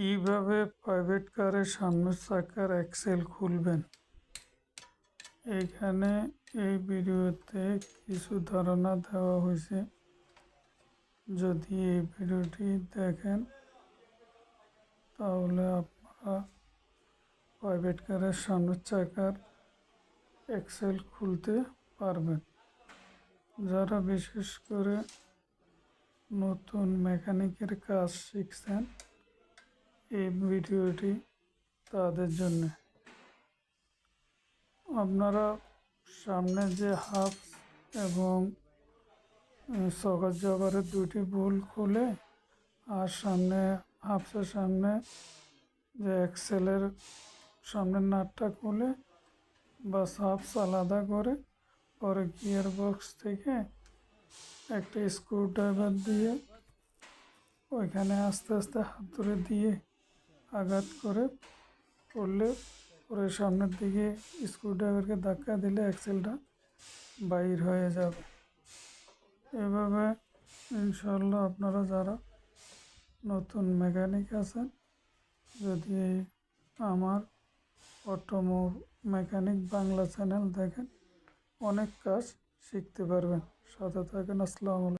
কিভাবে প্রাইভেট কারের সামনের চাকার অ্যাক্সেল খুলবেন। এইখানে এই ভিডিওতে কিছু ধারণা দেওয়া হয়েছে। যদি এই ভিডিওটি দেখেন তাহলে আপনারা প্রাইভেট কারের সামনের চাকার অ্যাক্সেল খুলতে পারবেন। যারা বিশেষ করে নতুন মেকানিকের কাজ শিখছেন, এই ভিডিওটি তাদের জন্য। আপনারা সামনে যে হাফ এবং সকার জগারের দুটি বোল খুলে আর সামনে হাফসের সামনে যে এক্সেলের সামনের নাটটা খুলে বা হাফস আলাদা করে পরে গিয়ার বক্স থেকে একটা স্ক্রু ড্রাইভার দিয়ে ওইখানে আস্তে আস্তে হাত ধরে দিয়ে আঘাত করে করলে পরে সামনের দিকে স্ক্রু ড্রাইভারকে ধাক্কা দিলে অ্যাক্সেলটা বাইর হয়ে যাবে। এভাবে ইনশাল্লাহ আপনারা যারা নতুন মেকানিক আছেন, যদি আমার অটোমো মেকানিক বাংলা চ্যানেল দেখেন, অনেক কাজ শিখতে পারবেন। সাথে থাকেন। আসসালামু আলাইকুম।